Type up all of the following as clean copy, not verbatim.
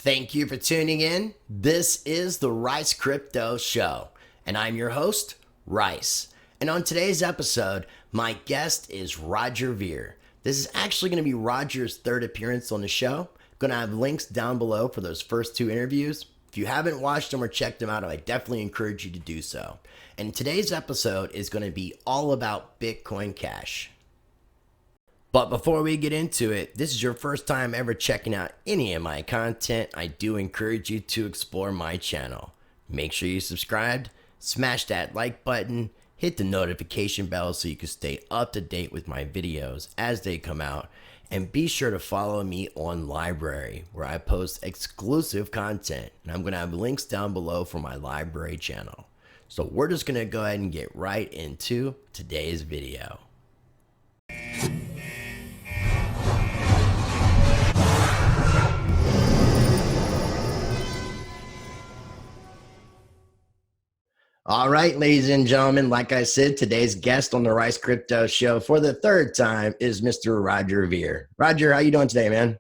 Thank you for tuning in. This is the Rice Crypto Show, and I'm your host, Rice. And on today's episode, my guest is Roger Ver. This is actually going to be Roger's third appearance on the show. I'm going to have links down below for those first two interviews. If you haven't watched them or checked them out, I definitely encourage you to do so. And today's episode is going to be all about Bitcoin Cash. But before we get into it, this is your first time ever checking out any of my content, I do encourage you to explore my channel. Make sure you subscribed, smash that like button, hit the notification bell so you can stay up to date with my videos as they come out, and be sure to follow me on LBRY where I post exclusive content, and I'm going to have links down below for my LBRY channel. So we're just going to go ahead and get right into today's video. All right, ladies and gentlemen, like I said, today's guest on the Rice Crypto Show for the third time is Mr. Roger Ver. Roger, how you doing today, man?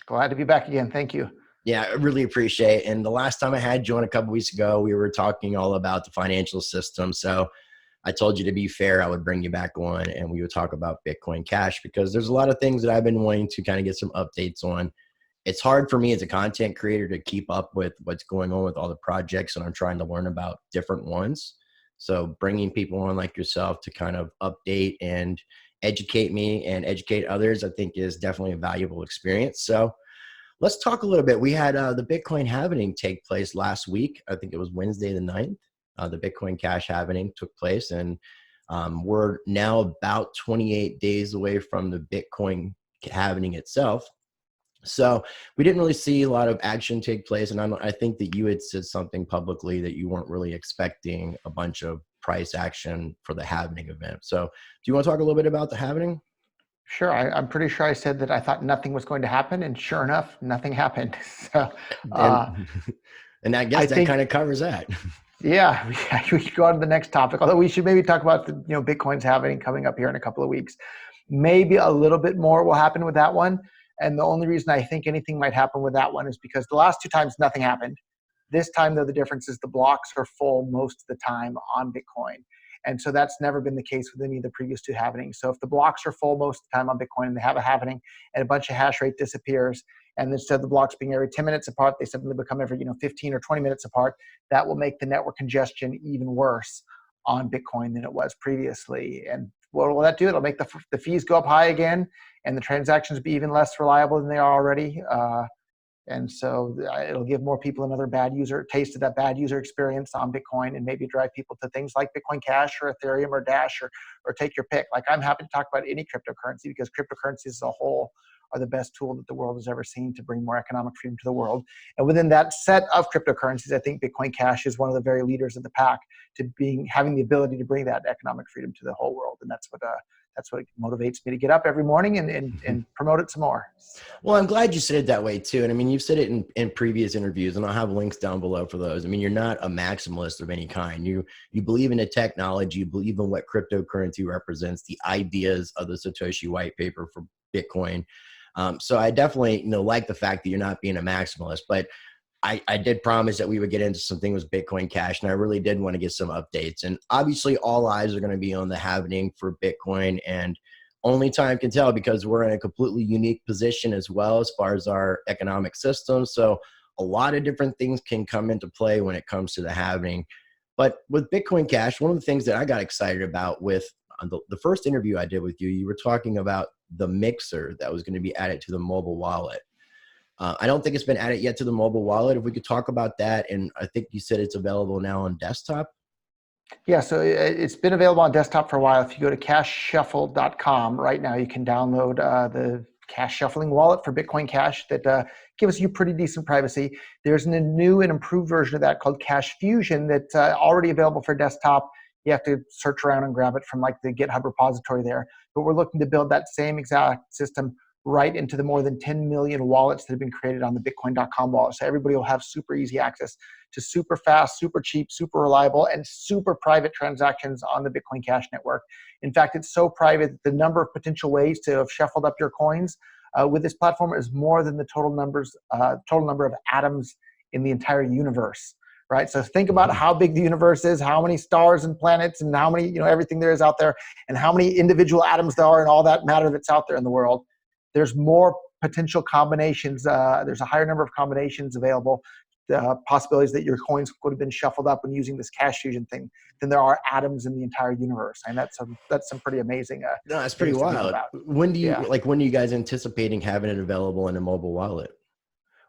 Glad to be back again. Thank you. Yeah, I really appreciate it. And the last time I had you on a couple weeks ago, we were talking all about the financial system. So I told you, to be fair, I would bring you back on and we would talk about Bitcoin Cash, because there's a lot of things that I've been wanting to kind of get some updates on. It's hard for me as a content creator to keep up with what's going on with all the projects, and I'm trying to learn about different ones. So bringing people on like yourself to kind of update and educate me and educate others, I think is definitely a valuable experience. So let's talk a little bit. We had the Bitcoin halving take place last week. I think it was Wednesday the 9th. The Bitcoin Cash halving took place, and we're now about 28 days away from the Bitcoin halving itself. So we didn't really see a lot of action take place. And I think that you had said something publicly that you weren't really expecting a bunch of price action for the halving event. So do you want to talk a little bit about the halving? Sure. I'm pretty sure I said that I thought nothing was going to happen, and sure enough, nothing happened. So, and I guess that kind of covers that. Yeah, we should go on to the next topic. Although we should maybe talk about the Bitcoin's halving coming up here in a couple of weeks. Maybe a little bit more will happen with that one. And the only reason I think anything might happen with that one is because the last two times nothing happened. This time, though, the difference is the blocks are full most of the time on Bitcoin. And so that's never been the case with any of the previous two halvings. So if the blocks are full most of the time on Bitcoin and they have a halving and a bunch of hash rate disappears, and instead of the blocks being every 10 minutes apart, they suddenly become every 15 or 20 minutes apart, that will make the network congestion even worse on Bitcoin than it was previously. And what will that do? It'll make the fees go up high again, and the transactions be even less reliable than they are already. And so it'll give more people another taste of that bad user experience on Bitcoin, and maybe drive people to things like Bitcoin Cash or Ethereum or Dash or take your pick. Like, I'm happy to talk about any cryptocurrency, because cryptocurrencies as a whole are the best tool that the world has ever seen to bring more economic freedom to the world. And within that set of cryptocurrencies, I think Bitcoin Cash is one of the very leaders of the pack to having the ability to bring that economic freedom to the whole world. And that's what motivates me to get up every morning and promote it some more. Well, I'm glad you said it that way too. And I mean, you've said it in previous interviews, and I'll have links down below for those. I mean, you're not a maximalist of any kind. You believe in the technology, you believe in what cryptocurrency represents, the ideas of the Satoshi white paper for Bitcoin. So I definitely like the fact that you're not being a maximalist, but I did promise that we would get into some things with Bitcoin Cash, and I really did want to get some updates. And obviously all eyes are going to be on the halving for Bitcoin, and only time can tell, because we're in a completely unique position as well as far as our economic system. So a lot of different things can come into play when it comes to the halving. But with Bitcoin Cash, one of the things that I got excited about with the first interview I did with you, you were talking about the mixer that was going to be added to the mobile wallet. I don't think it's been added yet to the mobile wallet. If we could talk about that. And I think you said it's available now on desktop. Yeah, so it's been available on desktop for a while. If you go to cashshuffle.com right now, you can download the cash shuffling wallet for Bitcoin Cash that gives you pretty decent privacy. There's a new and improved version of that called Cash Fusion that's already available for desktop. You have to search around and grab it from like the GitHub repository there. But we're looking to build that same exact system right into the more than 10 million wallets that have been created on the Bitcoin.com wallet. So everybody will have super easy access to super fast, super cheap, super reliable, and super private transactions on the Bitcoin Cash network. In fact, it's so private that the number of potential ways to have shuffled up your coins with this platform is more than the total number of atoms in the entire universe. Right. So think about how big the universe is, how many stars and planets, and how many, everything there is out there, and how many individual atoms there are, and all that matter that's out there in the world. There's more potential combinations. There's a higher number of combinations available, possibilities that your coins would have been shuffled up when using this cash fusion thing than there are atoms in the entire universe. And that's some pretty amazing No, that's pretty things to think wild. about. Yeah. When are you guys anticipating having it available in a mobile wallet?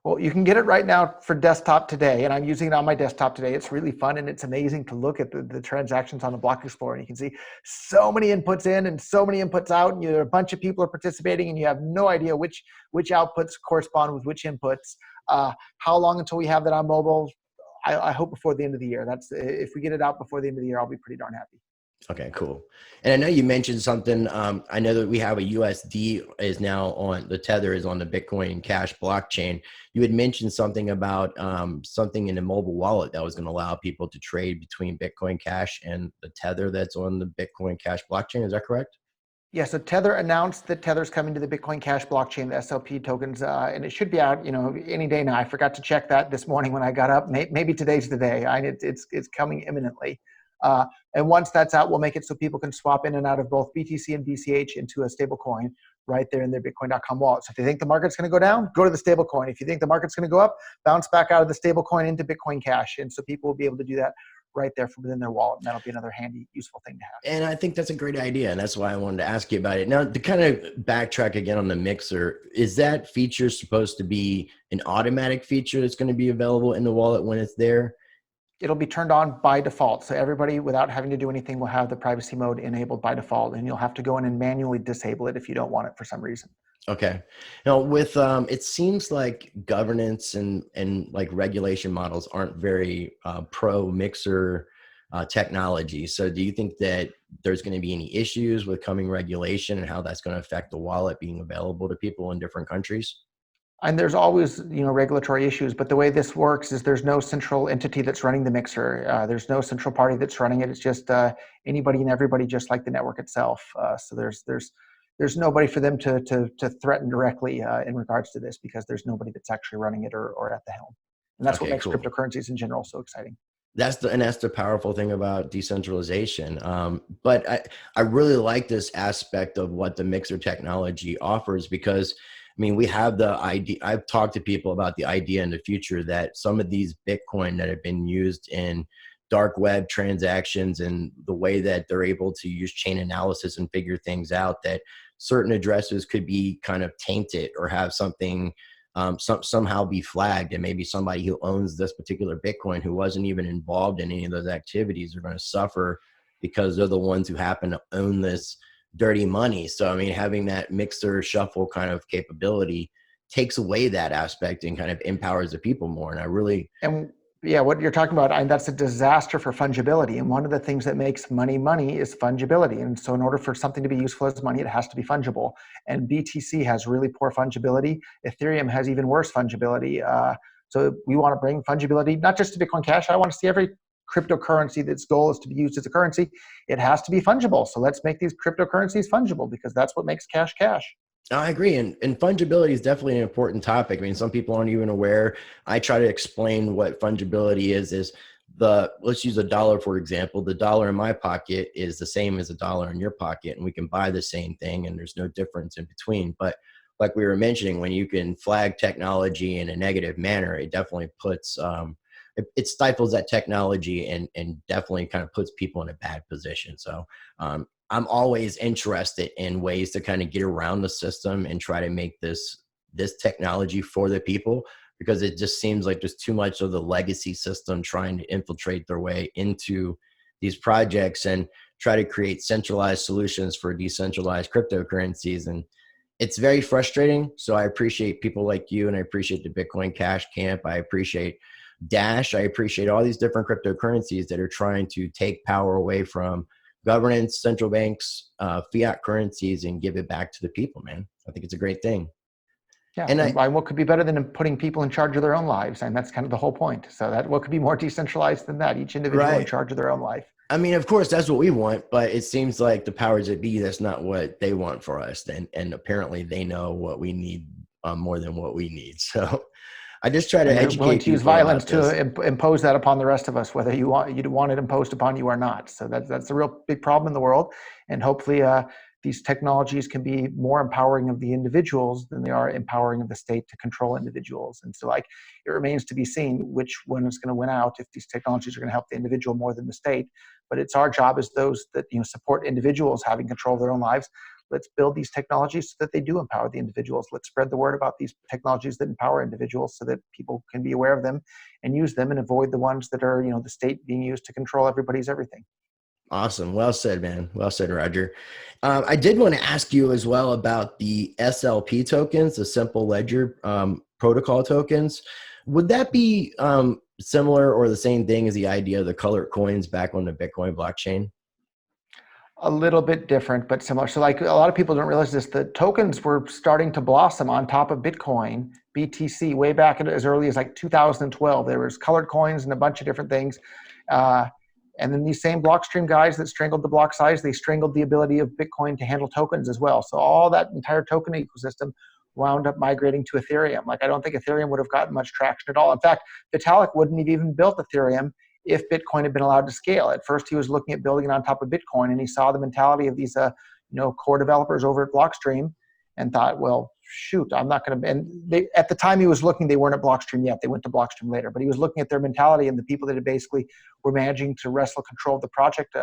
Well, you can get it right now for desktop today, and I'm using it on my desktop today. It's really fun, and it's amazing to look at the transactions on the Block Explorer. And you can see so many inputs in and so many inputs out, and a bunch of people are participating, and you have no idea which outputs correspond with which inputs. How long until we have that on mobile? I hope before the end of the year. If we get it out before the end of the year, I'll be pretty darn happy. Okay, cool. And I know you mentioned something. I know that we have a USD is now on the Tether is on the Bitcoin Cash blockchain. You had mentioned something about something in the mobile wallet that was going to allow people to trade between Bitcoin Cash and the Tether that's on the Bitcoin Cash blockchain. Is that correct? Yeah, so Tether announced that Tether's coming to the Bitcoin Cash blockchain, the SLP tokens, and it should be out, any day now. I forgot to check that this morning when I got up. Maybe today's the day. It's coming imminently. And once that's out, we'll make it so people can swap in and out of both BTC and BCH into a stable coin right there in their Bitcoin.com wallet. So if you think the market's going to go down, go to the stable coin. If you think the market's going to go up, bounce back out of the stable coin into Bitcoin Cash. And so people will be able to do that right there from within their wallet. And that'll be another handy, useful thing to have. And I think that's a great idea. And that's why I wanted to ask you about it. Now, to kind of backtrack again on the mixer, is that feature supposed to be an automatic feature that's going to be available in the wallet when it's there? It'll be turned on by default. So everybody, without having to do anything, will have the privacy mode enabled by default. And you'll have to go in and manually disable it if you don't want it for some reason. Okay. Now with it seems like governance and like regulation models aren't very pro mixer technology. So do you think that there's going to be any issues with coming regulation and how that's going to affect the wallet being available to people in different countries? And there's always, regulatory issues, but the way this works is there's no central entity that's running the mixer. There's no central party that's running it. It's just anybody and everybody, just like the network itself. So there's nobody for them to threaten directly in regards to this, because there's nobody that's actually running it or at the helm. And that's what Okay, makes cool. cryptocurrencies in general so exciting. That's the powerful thing about decentralization. But I really like this aspect of what the mixer technology offers, because I mean, we have the idea. I've talked to people about the idea in the future that some of these Bitcoin that have been used in dark web transactions and the way that they're able to use chain analysis and figure things out, that certain addresses could be kind of tainted or have something somehow be flagged, and maybe somebody who owns this particular Bitcoin who wasn't even involved in any of those activities are going to suffer because they're the ones who happen to own this dirty money. So, I mean, having that mixer shuffle kind of capability takes away that aspect and kind of empowers the people more. And I really... And yeah, what you're talking about, that's a disaster for fungibility. And one of the things that makes money is fungibility. And so in order for something to be useful as money, it has to be fungible. And BTC has really poor fungibility. Ethereum has even worse fungibility. So we want to bring fungibility, not just to Bitcoin Cash. I want to see every cryptocurrency that's goal is to be used as a currency. It has to be fungible. So let's make these cryptocurrencies fungible, because that's what makes cash cash. I agree. And fungibility is definitely an important topic. I mean, some people aren't even aware. I try to explain what fungibility is let's use a dollar, for example. The dollar in my pocket is the same as a dollar in your pocket, and we can buy the same thing, and there's no difference in between. But like we were mentioning, when you can flag technology in a negative manner, it definitely puts, it stifles that technology and definitely kind of puts people in a bad position. So, I'm always interested in ways to kind of get around the system and try to make this technology for the people, because it just seems like there's too much of the legacy system trying to infiltrate their way into these projects and try to create centralized solutions for decentralized cryptocurrencies. And it's very frustrating. So I appreciate people like you, and I appreciate the Bitcoin Cash camp. I appreciate Dash. I appreciate all these different cryptocurrencies that are trying to take power away from governance, central banks, fiat currencies, and give it back to the people, man. I think it's a great thing. Yeah, And and what could be better than putting people in charge of their own lives? And that's kind of the whole point. So that what could be more decentralized than that? Each individual in right. charge of their own life. I mean, of course, that's what we want, but it seems like the powers that be, that's not what they want for us. And apparently they know what we need more than what we need. So I just try And to they're willing educate to use people violence about this. to impose that upon the rest of us, whether you want it imposed upon you or not. So that's a real big problem in the world. And hopefully these technologies can be more empowering of the individuals than they are empowering of the state to control individuals. And so like it remains to be seen which one is going to win out, if these technologies are going to help the individual more than the state. But it's our job as those that support individuals having control of their own lives. Let's build these technologies so that they do empower the individuals. Let's spread the word about these technologies that empower individuals so that people can be aware of them and use them, and avoid the ones that are, the state being used to control everybody's everything. Awesome. Well said, man. Well said, Roger. I did want to ask you as well about the SLP tokens, the simple ledger protocol tokens. Would that be similar or the same thing as the idea of the colored coins back on the Bitcoin blockchain? A little bit different, but similar. So like a lot of people don't realize this, the tokens were starting to blossom on top of Bitcoin, BTC, way back as early as like 2012. There was colored coins and a bunch of different things. And then these same Blockstream guys that strangled the block size, they strangled the ability of Bitcoin to handle tokens as well. So all that entire token ecosystem wound up migrating to Ethereum. Like I don't think Ethereum would have gotten much traction at all. In fact, Vitalik wouldn't have even built Ethereum if Bitcoin had been allowed to scale. At first, he was looking at building it on top of Bitcoin, and he saw the mentality of these, core developers over at Blockstream, and thought, well, shoot, I'm not going to. And they, at the time he was looking, they weren't at Blockstream yet. They went to Blockstream later, but he was looking at their mentality and the people that had basically were managing to wrestle control of the project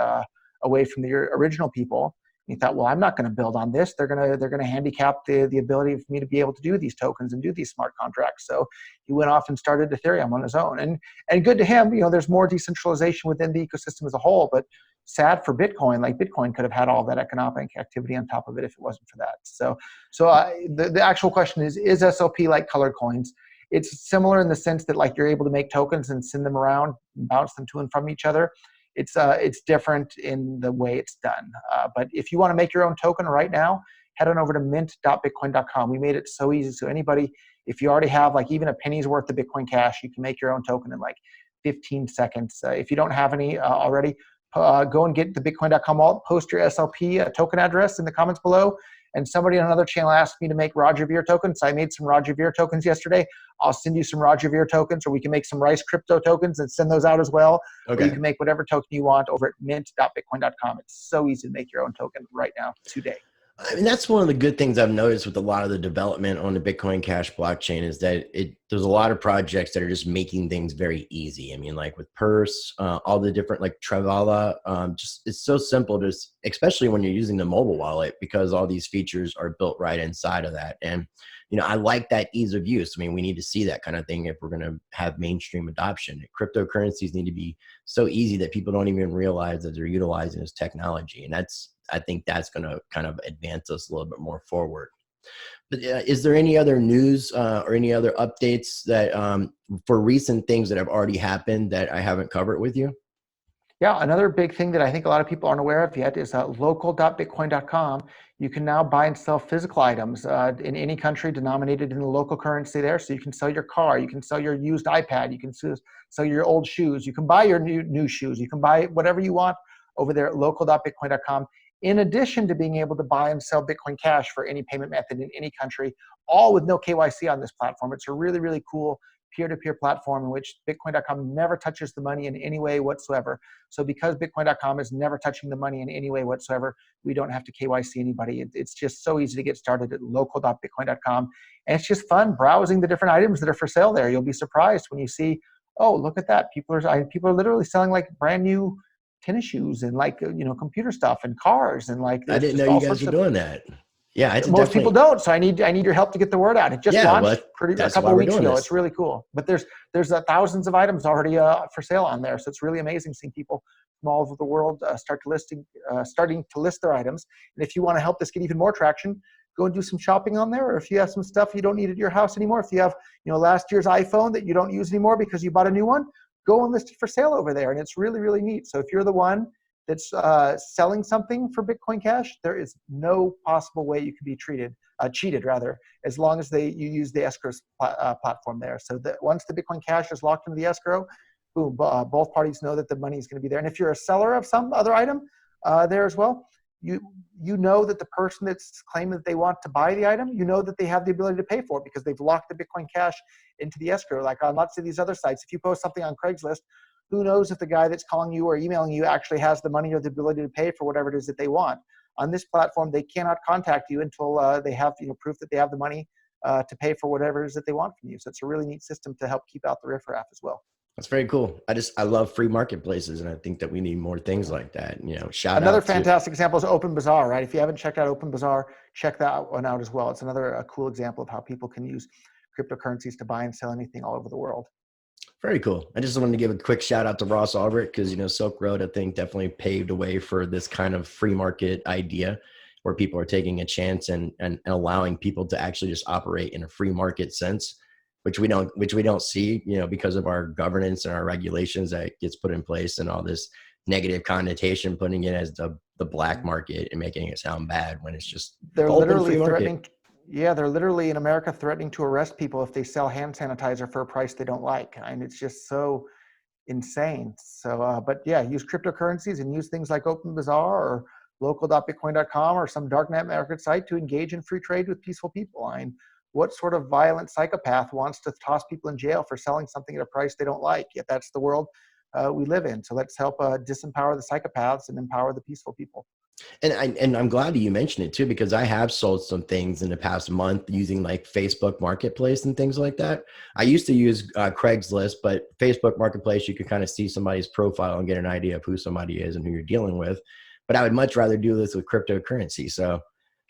away from the original people. He thought, well, I'm not going to build on this. They're gonna handicap the ability for me to be able to do these tokens and do these smart contracts. So he went off and started Ethereum on his own. And good to him. There's more decentralization within the ecosystem as a whole. But sad for Bitcoin. Like Bitcoin could have had all that economic activity on top of it if it wasn't for that. So the actual question is SLP like colored coins? It's similar in the sense that like you're able to make tokens and send them around, and bounce them to and from each other. It's different in the way it's done. But if you want to make your own token right now, head on over to mint.bitcoin.com. We made it so easy. So anybody, if you already have like even a penny's worth of Bitcoin Cash, you can make your own token in like 15 seconds. If you don't have any already, go and get the bitcoin.com wallet, post your SLP token address in the comments below. And somebody on another channel asked me to make Roger Ver tokens. So I made some Roger Ver tokens yesterday. I'll send you some Roger Ver tokens, or we can make some Rice Crypto tokens and send those out as well. Okay. Or you can make whatever token you want over at mint.bitcoin.com. It's so easy to make your own token right now, today. I mean, that's one of the good things I've noticed with a lot of the development on the Bitcoin Cash blockchain is that there's a lot of projects that are just making things very easy. I mean, like with Purse, all the different like Travala, just it's so simple to, especially when you're using the mobile wallet, because all these features are built right inside of that. And I like that ease of use. I mean, we need to see that kind of thing if we're going to have mainstream adoption. Cryptocurrencies need to be so easy that people don't even realize that they're utilizing this technology. And I think that's going to kind of advance us a little bit more forward. But is there any other news or any other updates that for recent things that have already happened that I haven't covered with you? Yeah, another big thing that I think a lot of people aren't aware of yet is local.bitcoin.com. You can now buy and sell physical items in any country denominated in the local currency there. So you can sell your car, you can sell your used iPad, you can sell your old shoes, you can buy your new shoes, you can buy whatever you want over there at local.bitcoin.com. In addition to being able to buy and sell Bitcoin Cash for any payment method in any country, all with no KYC on this platform. It's a really, really cool peer-to-peer platform in which Bitcoin.com never touches the money in any way whatsoever. So because Bitcoin.com is never touching the money in any way whatsoever, we don't have to KYC anybody. It's just so easy to get started at local.bitcoin.com. And it's just fun browsing the different items that are for sale there. You'll be surprised when you see, oh, look at that. People are literally selling like brand new tennis shoes and like, computer stuff and cars and like, I didn't know you guys were doing that. Yeah, it's most people don't. So I need your help to get the word out. It just launched a couple of weeks ago. It's really cool. But there's thousands of items already for sale on there. So it's really amazing seeing people from all over the world starting to list their items. And if you want to help this get even more traction, go and do some shopping on there. Or if you have some stuff you don't need at your house anymore, if you have last year's iPhone that you don't use anymore because you bought a new one, go and list it for sale over there. And it's really, really neat. So if you're the one that's selling something for Bitcoin Cash, there is no possible way you could be treated cheated rather, as long as you use the escrow platform there. So that once the Bitcoin Cash is locked into the escrow, boom, both parties know that the money is going to be there. And if you're a seller of some other item there as well, you know that the person that's claiming that they want to buy the item, you know that they have the ability to pay for it because they've locked the Bitcoin Cash into the escrow. Like on lots of these other sites, if you post something on Craigslist, who knows if the guy that's calling you or emailing you actually has the money or the ability to pay for whatever it is that they want. On this platform, they cannot contact you until they have proof that they have the money to pay for whatever it is that they want from you. So it's a really neat system to help keep out the riffraff as well. That's very cool. I love free marketplaces, and I think that we need more things like that. Shout Another out to fantastic example is Open Bazaar, right? If you haven't checked out Open Bazaar, check that one out as well. It's another cool example of how people can use cryptocurrencies to buy and sell anything all over the world. Very cool. I just wanted to give a quick shout out to Ross Ulbricht because Silk Road, I think, definitely paved a way for this kind of free market idea where people are taking a chance and allowing people to actually just operate in a free market sense, which we don't see, because of our governance and our regulations that gets put in place and all this negative connotation, putting it as the black market and making it sound bad when it's just they're open literally free market. threatening. Yeah, they're literally in America threatening to arrest people if they sell hand sanitizer for a price they don't like. And it's just so insane. So, but yeah, use cryptocurrencies and use things like Open Bazaar or local.bitcoin.com or some darknet market site to engage in free trade with peaceful people. I mean, what sort of violent psychopath wants to toss people in jail for selling something at a price they don't like? Yet that's the world we live in. So let's help disempower the psychopaths and empower the peaceful people. And I'm glad that you mentioned it too, because I have sold some things in the past month using like Facebook Marketplace and things like that. I used to use Craigslist, but Facebook Marketplace, you can kind of see somebody's profile and get an idea of who somebody is and who you're dealing with. But I would much rather do this with cryptocurrency. So,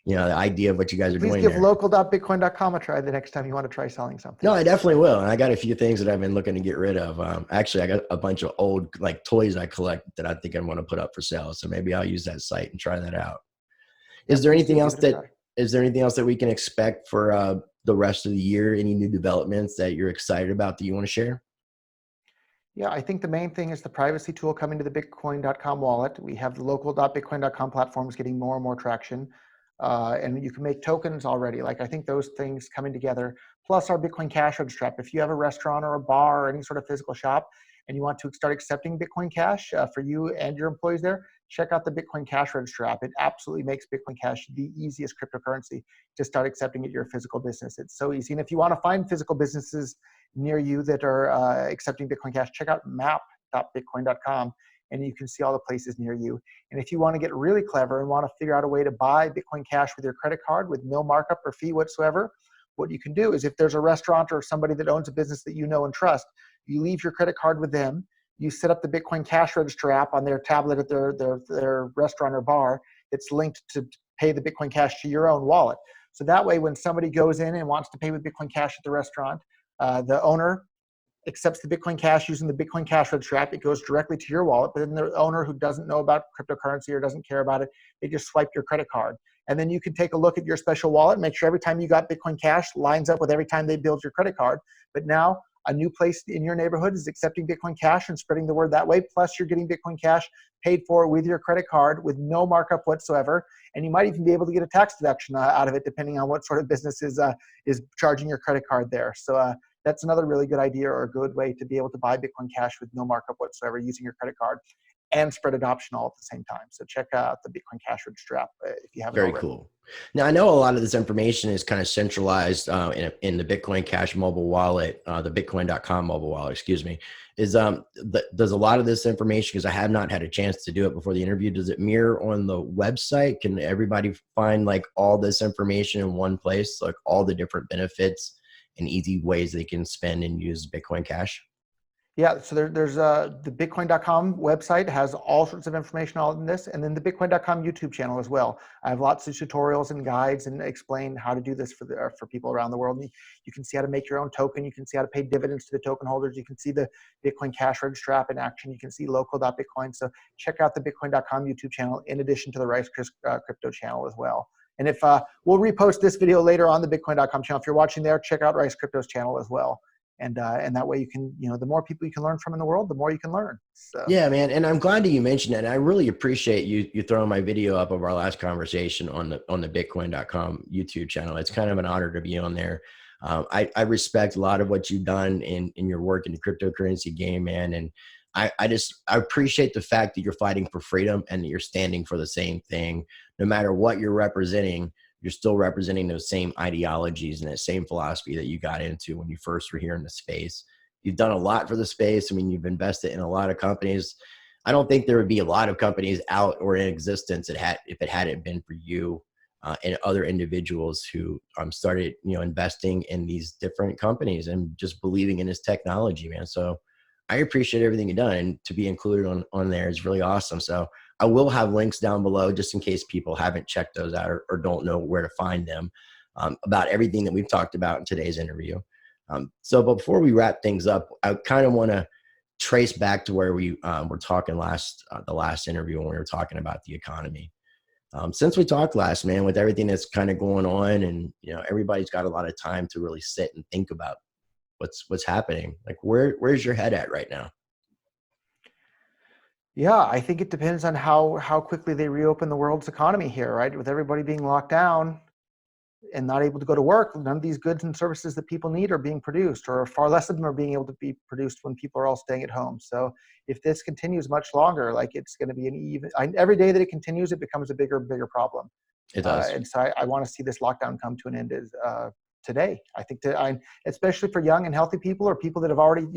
the idea of what you guys are doing Please give there. local.bitcoin.com a try the next time you want to try selling something. No, I definitely will. And I got a few things that I've been looking to get rid of. Actually, I got a bunch of old like toys I collect that I think I want to put up for sale. So maybe I'll use that site and try that out. Is there anything else that we can expect for the rest of the year? Any new developments that you're excited about that you want to share? Yeah, I think the main thing is the privacy tool coming to the bitcoin.com wallet. We have the local.bitcoin.com platforms getting more and more traction. And you can make tokens already. Like I think those things coming together, plus our Bitcoin Cash Strap. If you have a restaurant or a bar or any sort of physical shop and you want to start accepting Bitcoin Cash for you and your employees there, check out the Bitcoin Cash Strap. It absolutely makes Bitcoin Cash the easiest cryptocurrency to start accepting at your physical business. It's so easy. And if you want to find physical businesses near you that are accepting Bitcoin Cash, check out map.bitcoin.com and you can see all the places near you. And if you want to get really clever and want to figure out a way to buy Bitcoin Cash with your credit card with no markup or fee whatsoever, what you can do is if there's a restaurant or somebody that owns a business that you know and trust, you leave your credit card with them, you set up the Bitcoin Cash Register app on their tablet at their restaurant or bar. It's linked to pay the Bitcoin Cash to your own wallet. So that way, when somebody goes in and wants to pay with Bitcoin Cash at the restaurant, the owner accepts the Bitcoin Cash using the Bitcoin Cash Register app. It goes directly to your wallet. But then the owner who doesn't know about cryptocurrency or doesn't care about it, they just swipe your credit card. And then you can take a look at your special wallet, make sure every time you got Bitcoin Cash lines up with every time they build your credit card. But now a new place in your neighborhood is accepting Bitcoin Cash and spreading the word that way. Plus you're getting Bitcoin Cash paid for with your credit card with no markup whatsoever. And you might even be able to get a tax deduction out of it, depending on what sort of business is charging your credit card there. So that's another really good idea or a good way to be able to buy Bitcoin Cash with no markup whatsoever using your credit card and spread adoption all at the same time. So check out the Bitcoin Cash Register app if you haven't already. Very cool. Now, I know a lot of this information is kind of centralized in the Bitcoin Cash mobile wallet, the bitcoin.com mobile wallet, excuse me. Does a lot of this information, because I have not had a chance to do it before the interview, does it mirror on the website? Can everybody find like all this information in one place, like all the different benefits and easy ways they can spend and use Bitcoin Cash? Yeah, so there's the bitcoin.com website has all sorts of information on this, and then the bitcoin.com YouTube channel as well. I have lots of tutorials and guides and explain how to do this for people around the world. You can see how to make your own token. You can see how to pay dividends to the token holders. You can see the Bitcoin Cash Register app in action. You can see local.bitcoin. So check out the bitcoin.com YouTube channel in addition to the Rice Crypto channel as well. And if we'll repost this video later on the bitcoin.com channel. If you're watching there, check out Rice Crypto's channel as well. and that way you can, the more people you can learn from in the world, the more you can learn. So Yeah, man. And I'm glad that you mentioned that. And I really appreciate you throwing my video up of our last conversation on the Bitcoin.com YouTube channel. It's kind of an honor to be on there. I respect a lot of what you've done in your work in the cryptocurrency game, man. And I appreciate the fact that you're fighting for freedom and that you're standing for the same thing. No matter what you're representing, you're still representing those same ideologies and that same philosophy that you got into when you first were here in the space. You've done a lot for the space. I mean, you've invested in a lot of companies. I don't think there would be a lot of companies out or in existence if it hadn't been for you and other individuals who started, investing in these different companies and just believing in this technology, man. So I appreciate everything you've done, and to be included on there is really awesome. So I will have links down below just in case people haven't checked those out or don't know where to find them, about everything that we've talked about in today's interview. So before we wrap things up, I kind of want to trace back to where we were talking the last interview when we were talking about the economy. Since we talked last, man, with everything that's kind of going on, and everybody's got a lot of time to really sit and think about what's happening. Like, where's your head at right now? yeah, I think it depends on how quickly they reopen the world's economy here, right? With everybody being locked down and not able to go to work, none of these goods and services that people need are being produced, or far less of them are being able to be produced when people are all staying at home. So if this continues much longer, like, it's going to be every day that it continues, it becomes a bigger and bigger problem. It does. And so I want to see this lockdown come to an end today. I think especially for young and healthy people, or people that have already,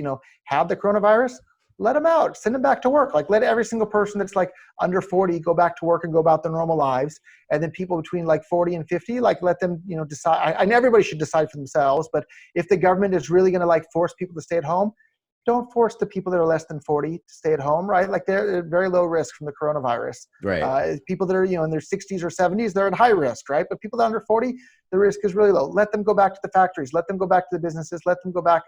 had the coronavirus, let them out, send them back to work. Like, let every single person that's like under 40 go back to work and go about their normal lives. And then people between like 40 and 50, like, let them, decide. And everybody should decide for themselves. But if the government is really going to like force people to stay at home, don't force the people that are less than 40 to stay at home, right? Like, they're at very low risk from the coronavirus. Right. People that are, in their 60s or 70s, they're at high risk, right? But people that are under 40, the risk is really low. Let them go back to the factories. Let them go back to the businesses. Let them go back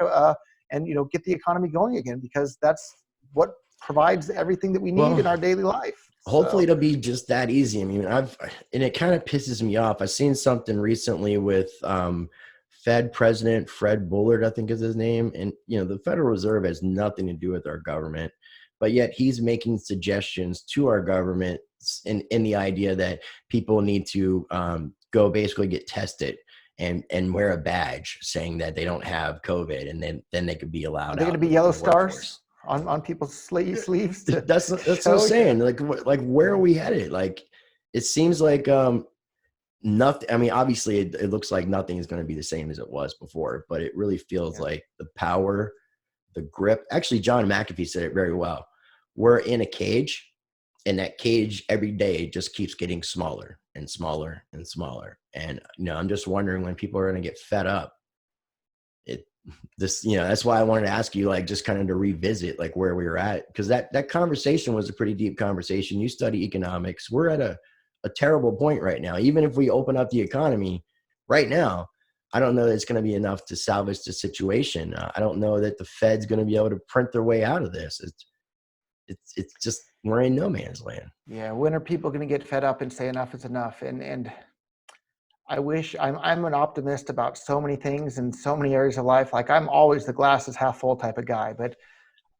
and get the economy going again, because that's what provides everything that we need in our daily life. Hopefully it'll be just that easy. I mean, and it kind of pisses me off. I seen something recently with Fed President Fred Bullard, I think is his name. And, the Federal Reserve has nothing to do with our government, but yet he's making suggestions to our government in the idea that people need to go basically get tested and wear a badge saying that they don't have COVID, and then they could be allowed. Are they going to be yellow stars on people's sleeves? That's what I'm saying. Like where are we headed? Like, it seems like nothing. I mean, obviously it looks like nothing is going to be the same as it was before, but it really feels like the power, the grip. Actually, John McAfee said it very well. We're in a cage, and that cage every day just keeps getting smaller and smaller and smaller. And I'm just wondering when people are going to get fed up. That's why I wanted to ask you, like, just kind of to revisit like where we were at, because that conversation was a pretty deep conversation. You study economics. We're at a terrible point right now. Even if we open up the economy right now, I don't know that it's going to be enough to salvage the situation. I don't know that the Fed's going to be able to print their way out of this. It's just, we're in no man's land. Yeah, when are people going to get fed up and say enough is enough? And I wish I'm an optimist about so many things in so many areas of life. Like, I'm always the glass is half full type of guy, but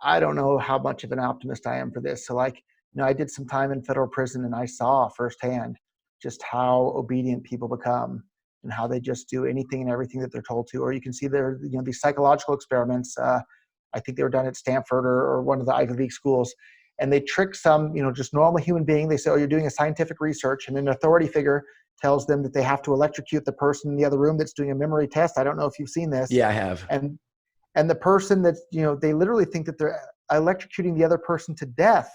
I don't know how much of an optimist I am for this. So, like, I did some time in federal prison, and I saw firsthand just how obedient people become and how they just do anything and everything that they're told to. Or you can see these psychological experiments. I think they were done at Stanford or one of the Ivy League schools. And they trick some, just normal human being. They say, oh, you're doing a scientific research, and an authority figure tells them that they have to electrocute the person in the other room that's doing a memory test. I don't know if you've seen this. Yeah, I have. And the person that's, they literally think that they're electrocuting the other person to death.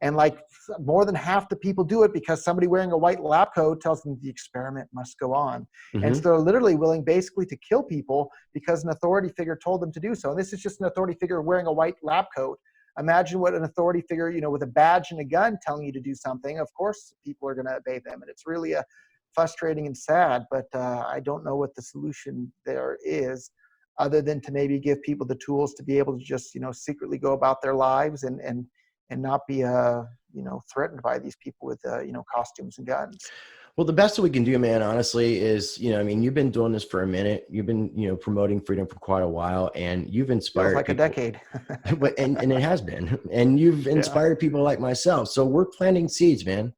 And like, more than half the people do it because somebody wearing a white lab coat tells them the experiment must go on. Mm-hmm. And so they're literally willing basically to kill people because an authority figure told them to do so. And this is just an authority figure wearing a white lab coat. Imagine what an authority figure, with a badge and a gun telling you to do something. Of course, people are going to obey them. And it's really frustrating and sad, but I don't know what the solution there is, other than to maybe give people the tools to be able to just, secretly go about their lives and not be, threatened by these people with, costumes and guns. Well, the best that we can do, man, honestly, is, I mean, you've been doing this for a minute. You've been, promoting freedom for quite a while, and you've Feels inspired like a people. decade. But and it has been, and you've Yeah. inspired people like myself. So we're planting seeds, man.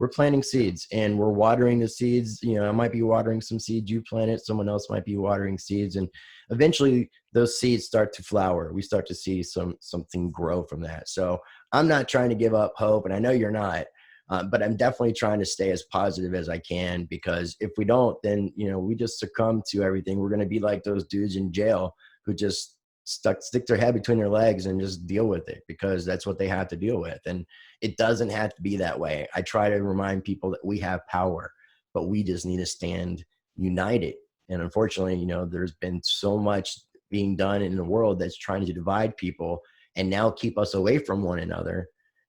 We're planting seeds, and we're watering the seeds. I might be watering some seeds you planted. Someone else might be watering seeds, and eventually those seeds start to flower. We start to see something grow from that. So I'm not trying to give up hope, and I know you're not. But I'm definitely trying to stay as positive as I can, because if we don't, then we just succumb to everything. We're going to be like those dudes in jail who just stick their head between their legs and just deal with it, because that's what they have to deal with. And it doesn't have to be that way. I try to remind people that we have power, but we just need to stand united. And unfortunately, there's been so much being done in the world that's trying to divide people and now keep us away from one another.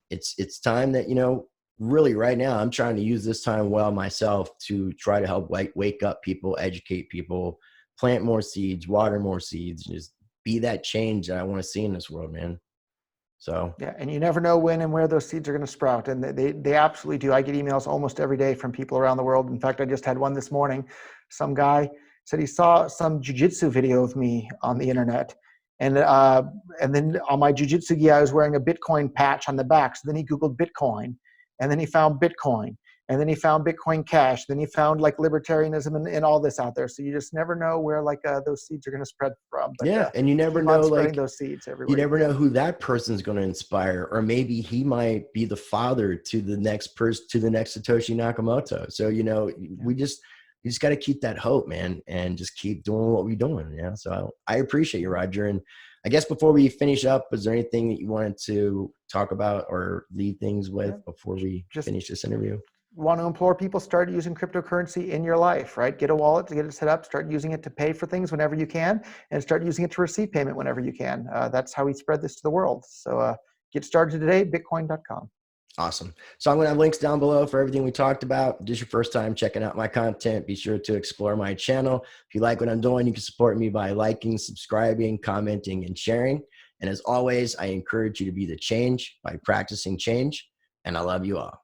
It's time that, really right now, I'm trying to use this time well myself to try to help wake up people, educate people, plant more seeds, water more seeds, just be that change that I want to see in this world, man. So Yeah, and you never know when and where those seeds are going to sprout, and they absolutely do. I get emails almost every day from people around the world. In fact, I just had one this morning. Some guy said he saw some jujitsu video of me on the internet, and then on my jujitsu gi, I was wearing a Bitcoin patch on the back. So then he Googled Bitcoin, and then he found Bitcoin, and then he found Bitcoin Cash. Then he found like libertarianism and all this out there. So you just never know where those seeds are going to spread from. But yeah, and you never keep on know, spreading like, those seeds you everywhere you never know can. who that person's going to inspire, or maybe he might be the father to the next person, to the next Satoshi Nakamoto. So Yeah. we just got to keep that hope, man, and just keep doing what we're doing. Yeah. So I appreciate you, Roger. And I guess before we finish up, is there anything that you wanted to talk about or leave things Yeah. with before we Just finish this interview? want to implore people, start using cryptocurrency in your life, right? Get a wallet to get it set up, start using it to pay for things whenever you can, and start using it to receive payment whenever you can. That's how we spread this to the world. So get started today, bitcoin.com. Awesome. So I'm going to have links down below for everything we talked about. If this is your first time checking out my content, be sure to explore my channel. If you like what I'm doing, you can support me by liking, subscribing, commenting, and sharing. And as always, I encourage you to be the change by practicing change. And I love you all.